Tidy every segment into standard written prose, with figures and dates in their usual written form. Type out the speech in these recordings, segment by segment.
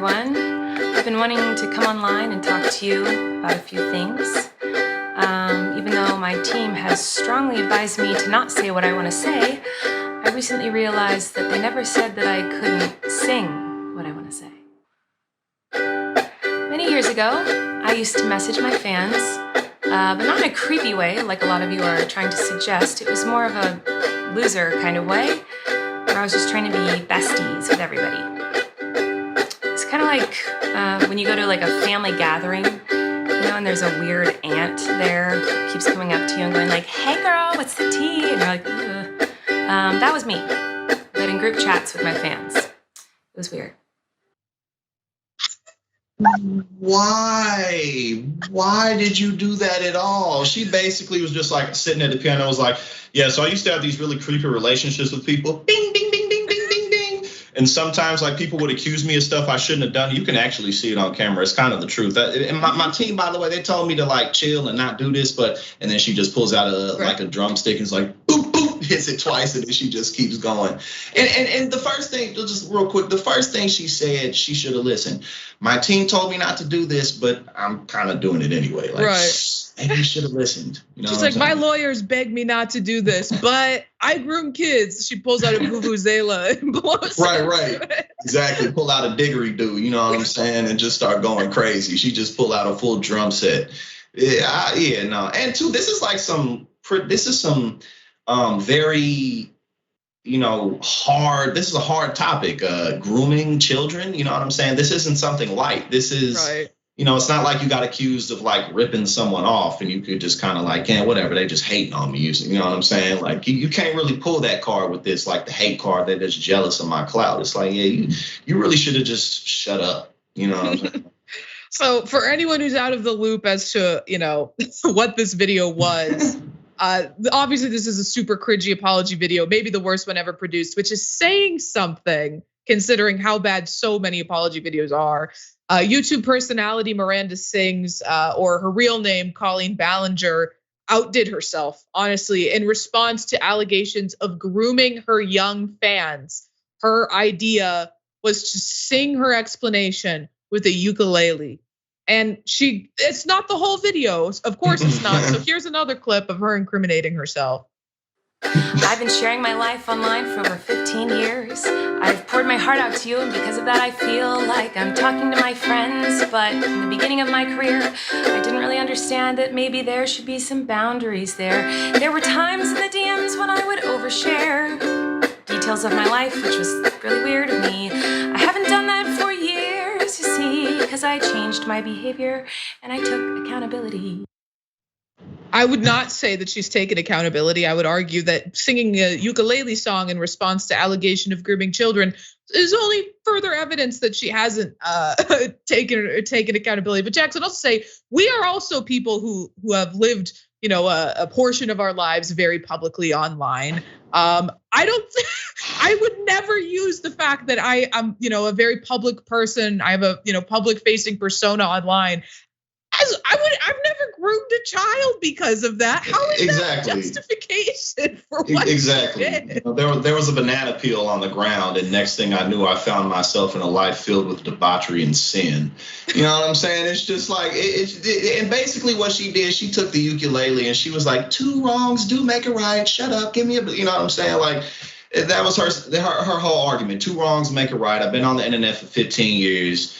everyone. I've been wanting to come online and talk to you about a few things. Even though my team has strongly advised me to not say what I want to say, I recently realized that they never said that I couldn't sing what I want to say. Many years ago, I used to message my fans, but not in a creepy way like a lot of you are trying to suggest. It was more of a loser kind of way, where I was just trying to be besties with everybody. It's kind of like when you go to like a family gathering, and there's a weird aunt there who keeps coming up to you and going like, "Hey girl, what's the tea?" And you're like, "Ugh." That was me, but in group chats with my fans. It was weird. Why did you do that at all? She basically was just like sitting at the piano and was like, yeah, so I used to have these really creepy relationships with people. Bing, bing, bing, bing, bing, bing, ding. And sometimes like people would accuse me of stuff I shouldn't have done. You can actually see it on camera. It's kind of the truth. And my team, by the way, they told me to like chill and not do this, and then she just pulls out like a drumstick and is like, boop, boop, hits it twice, and then she just keeps going. And the first thing, just real quick, the first thing she said, she should have listened. My team told me not to do this, but I'm kind of doing it anyway. Like, maybe you should have listened. She's like, my lawyers begged me not to do this, but I groom kids. She pulls out a vuvuzela and blows. Right. Exactly. Pull out a diggery-doo, you know what I'm saying, and just start going crazy. She just pull out a full drum set. Yeah, no. And two, this is some very, hard. This is a hard topic. Grooming children. You know what I'm saying? This isn't something light. This is. Right. It's not like you got accused of like ripping someone off and you could just kind of like, yeah, whatever, they just hating on me. You know what I'm saying? Like you can't really pull that card with this, like the hate card that is jealous of my clout. It's like, yeah, you really should have just shut up. You know what I'm saying? So for anyone who's out of the loop as to, what this video was, obviously this is a super cringy apology video, maybe the worst one ever produced, which is saying something considering how bad so many apology videos are. YouTube personality Miranda Sings, or her real name, Colleen Ballinger, outdid herself, honestly, in response to allegations of grooming her young fans. Her idea was to sing her explanation with a ukulele. And it's not the whole video. Of course it's not. So here's another clip of her incriminating herself. I've been sharing my life online for over 15 years. I've poured my heart out to you, and because of that, I feel like I'm talking to my friends. But in the beginning of my career, I didn't really understand that maybe there should be some boundaries there. There were times in the DMs when I would overshare details of my life, which was really weird of me. I haven't done that for years, you see, because I changed my behavior and I took accountability. I would not say that she's taken accountability. I would argue that singing a ukulele song in response to allegation of grooming children is only further evidence that she hasn't taken accountability. But Jackson, I'll say we are also people who have lived, a portion of our lives very publicly online. I would never use the fact that I'm, a very public person. I have a, public facing persona online. I've never groomed a child because of that. How is that justification for what exactly? She did? There was a banana peel on the ground, and next thing I knew, I found myself in a life filled with debauchery and sin. You know what I'm saying? It's just like and basically what she did, she took the ukulele and she was like, 2 wrongs do make a right. Shut up, give me a. You know what I'm saying? Like that was her whole argument. 2 wrongs make a right. I've been on the internet for 15 years.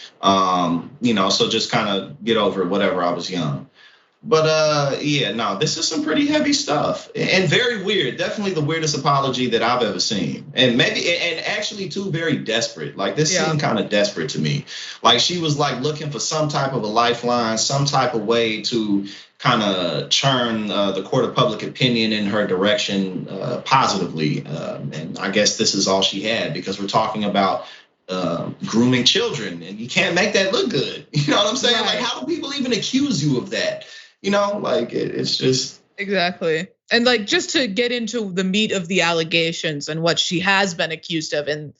So just kind of get over it, whatever, I was young. But this is some pretty heavy stuff and very weird. Definitely the weirdest apology that I've ever seen. And actually too, very desperate. Like this seemed kind of desperate to me. Like she was like looking for some type of a lifeline, some type of way to kind of churn the court of public opinion in her direction positively. And I guess this is all she had, because we're talking about grooming children, and you can't make that look good. You know what I'm saying? Right. Like, how do people even accuse you of that? It's just exactly. And like, just to get into the meat of the allegations and what she has been accused of, and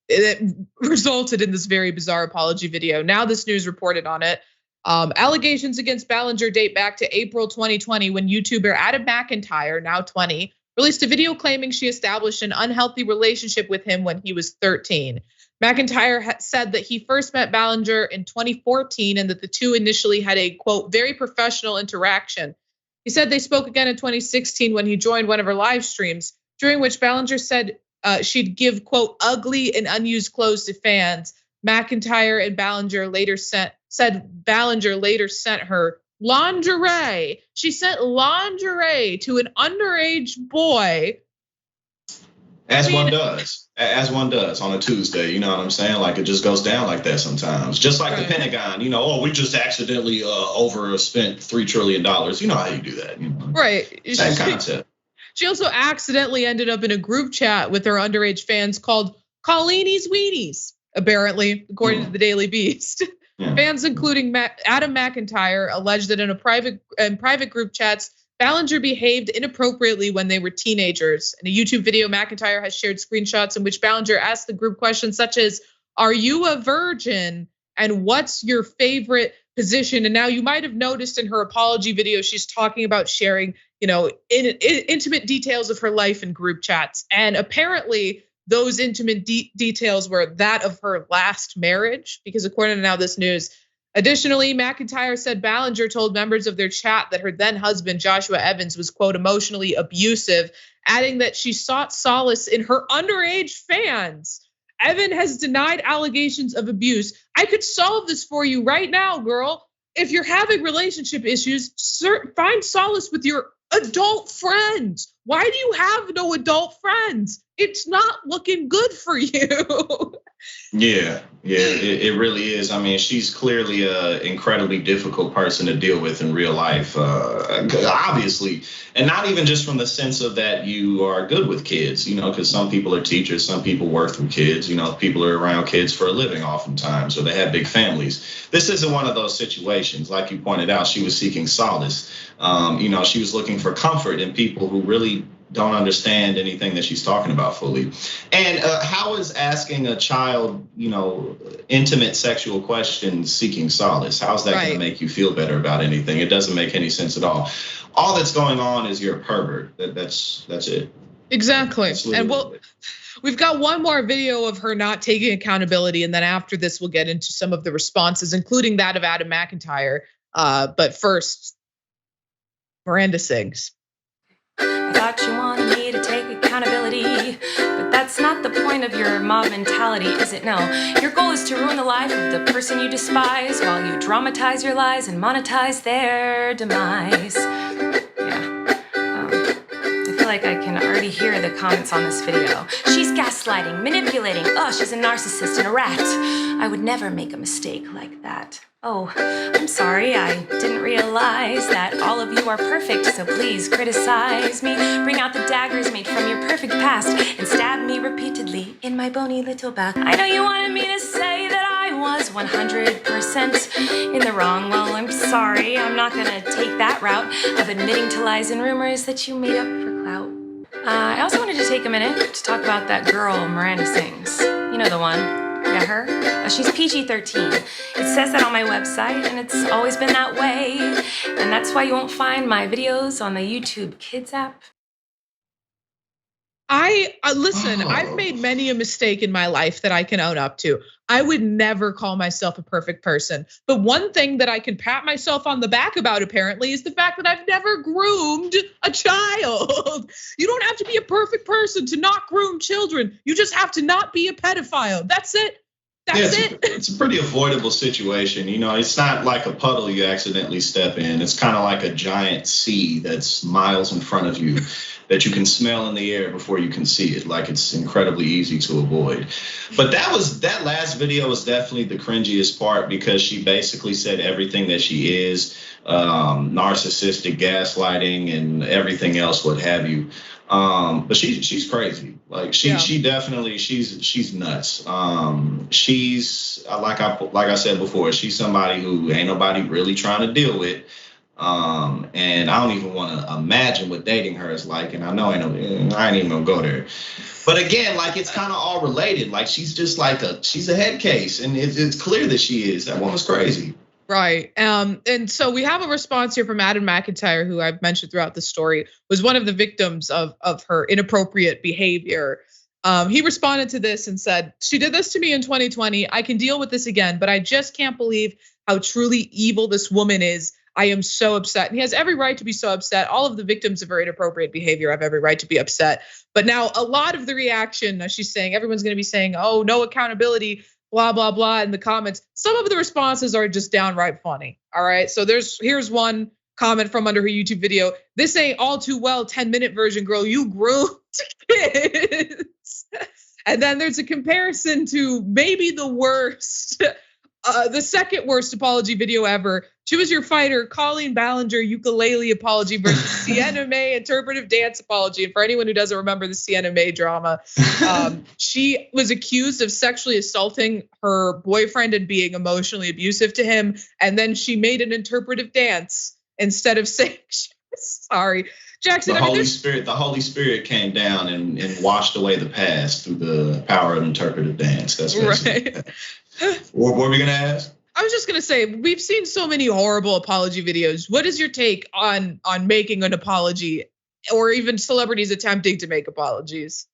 it resulted in this very bizarre apology video. Now this news reported on it. Allegations against Ballinger date back to April 2020, when YouTuber Adam McIntyre, now 20, released a video claiming she established an unhealthy relationship with him when he was 13. McIntyre said that he first met Ballinger in 2014 and that the two initially had a, quote, very professional interaction. He said they spoke again in 2016 when he joined one of her live streams, during which Ballinger said she'd give, quote, ugly and unused clothes to fans. McIntyre and Ballinger later said Ballinger later sent her lingerie. She sent lingerie to an underage boy. As one does on a Tuesday, you know what I'm saying? Like, it just goes down like that sometimes. Just like the Pentagon, we just accidentally overspent $3 trillion. You know how you do that, Right. Same concept. She also accidentally ended up in a group chat with her underage fans called Colleenie's Weenies, apparently, according to the Daily Beast. Yeah. Fans, including Adam McIntyre, alleged that in private group chats, Ballinger behaved inappropriately when they were teenagers. In a YouTube video, McIntyre has shared screenshots in which Ballinger asked the group questions such as, "Are you a virgin? And what's your favorite position?" And now you might have noticed in her apology video, she's talking about sharing, intimate details of her life in group chats. And apparently those intimate details were that of her last marriage, because according to Now This News, additionally, McIntyre said Ballinger told members of their chat that her then husband, Joshua Evans, was, quote, emotionally abusive, adding that she sought solace in her underage fans. Evan has denied allegations of abuse. I could solve this for you right now, girl. If you're having relationship issues, find solace with your adult friends. Why do you have no adult friends? It's not looking good for you. Yeah, it really is. I mean, she's clearly an incredibly difficult person to deal with in real life, obviously. And not even just from the sense of that you are good with kids, because some people are teachers, some people work with kids, people are around kids for a living oftentimes, or they have big families. This isn't one of those situations. Like you pointed out, she was seeking solace. She was looking for comfort in people who really don't understand anything that she's talking about fully. And how is asking a child, intimate sexual questions seeking solace? How's that going to make you feel better about anything? It doesn't make any sense at all. All that's going on is you're a pervert. That's it. Exactly. And we've got one more video of her not taking accountability. And then after this, we'll get into some of the responses, including that of Adam McIntyre. But first, Miranda Sings. I thought you wanted me to take accountability, but that's not the point of your mob mentality, is it? No, your goal is to ruin the life of the person you despise while you dramatize your lies and monetize their demise. Yeah, I feel like I can already hear the comments on this video. She's gaslighting, manipulating, she's a narcissist and a rat. I would never make a mistake like that. Oh, I'm sorry, I didn't realize that all of you are perfect, so please criticize me. Bring out the daggers made from your perfect past and stab me repeatedly in my bony little back. I know you wanted me to say that I was 100% in the wrong. Well, I'm sorry, I'm not gonna take that route of admitting to lies and rumors that you made up for clout. I also wanted to take a minute to talk about that girl, Miranda Sings. You know the one. Yeah, her. She's PG-13. It says that on my website, and it's always been that way. And that's why you won't find my videos on the YouTube Kids app. Listen, I've made many a mistake in my life that I can own up to. I would never call myself a perfect person. But one thing that I can pat myself on the back about, apparently, is the fact that I've never groomed a child. You don't have to be a perfect person to not groom children. You just have to not be a pedophile. That's it. That's it. It's a pretty avoidable situation. It's not like a puddle you accidentally step in. It's kind of like a giant sea that's miles in front of you that you can smell in the air before you can see it. Like, it's incredibly easy to avoid. But that last video was definitely the cringiest part, because she basically said everything that she is, narcissistic, gaslighting, and everything else, what have you. But she's crazy. Like, she definitely, she's nuts. She's like I said before, she's somebody who ain't nobody really trying to deal with. And I don't even want to imagine what dating her is like. And I know I ain't even gonna go there. But again, like, it's kind of all related. Like, she's just like she's a head case, and it's clear that she is. That woman's crazy. Right. And so we have a response here from Adam McIntyre, who I've mentioned throughout the story, was one of the victims of her inappropriate behavior. He responded to this and said, "She did this to me in 2020. I can deal with this again, but I just can't believe how truly evil this woman is. I am so upset." And he has every right to be so upset. All of the victims of her inappropriate behavior have every right to be upset. But now a lot of the reaction, as she's saying, everyone's going to be saying, "Oh, no accountability, blah, blah, blah," in the comments. Some of the responses are just downright funny. All right. So here's one comment from under her YouTube video. "This ain't all too well 10-minute version, girl. You groomed kids." And then there's a comparison to maybe the worst, the second worst apology video ever. "Choose your fighter, Colleen Ballinger ukulele apology versus CNMA interpretive dance apology." And for anyone who doesn't remember the CNMA drama, she was accused of sexually assaulting her boyfriend and being emotionally abusive to him. And then she made an interpretive dance instead of saying she was sorry. Jackson, the Holy Spirit came down and washed away the past through the power of interpretive dance. That's basically right. What were we gonna ask? I was just gonna say, we've seen so many horrible apology videos. What is your take on making an apology, or even celebrities attempting to make apologies?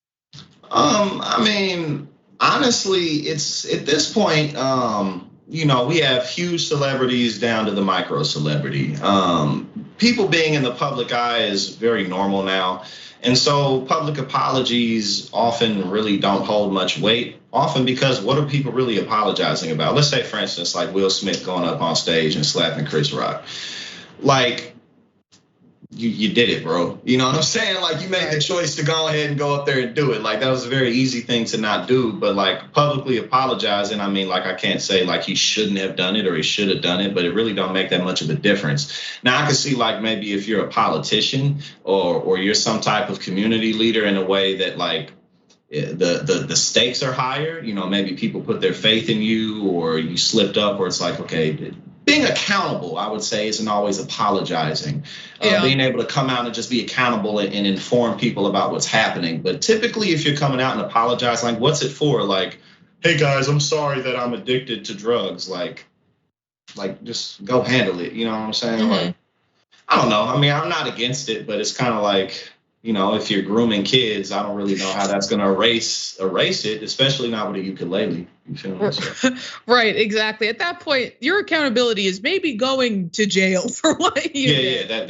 I mean, honestly, it's at this point, we have huge celebrities down to the micro celebrity. People being in the public eye is very normal now. And so public apologies often really don't hold much weight, often because what are people really apologizing about? Let's say, for instance, like Will Smith going up on stage and slapping Chris Rock. Like, you did it, bro. You know what I'm saying? Like, you made the choice to go ahead and go up there and do it. Like, that was a very easy thing to not do. But like publicly apologizing, I mean, like, I can't say like he shouldn't have done it or he should have done it, but it really don't make that much of a difference. Now, I can see like maybe if you're a politician or you're some type of community leader in a way that like the stakes are higher, maybe people put their faith in you or you slipped up, or it's like, okay, being accountable, I would say, isn't always apologizing. Being able to come out and just be accountable and inform people about what's happening. But typically, if you're coming out and apologizing, like, what's it for? Like, "Hey guys, I'm sorry that I'm addicted to drugs." Like just go handle it. You know what I'm saying? Mm-hmm. Like, I don't know. I mean, I'm not against it, but it's kind of like, if you're grooming kids, I don't really know how that's gonna erase it, especially not with a ukulele. You feel me? So. Right, exactly. At that point, your accountability is maybe going to jail for what you did. Yeah,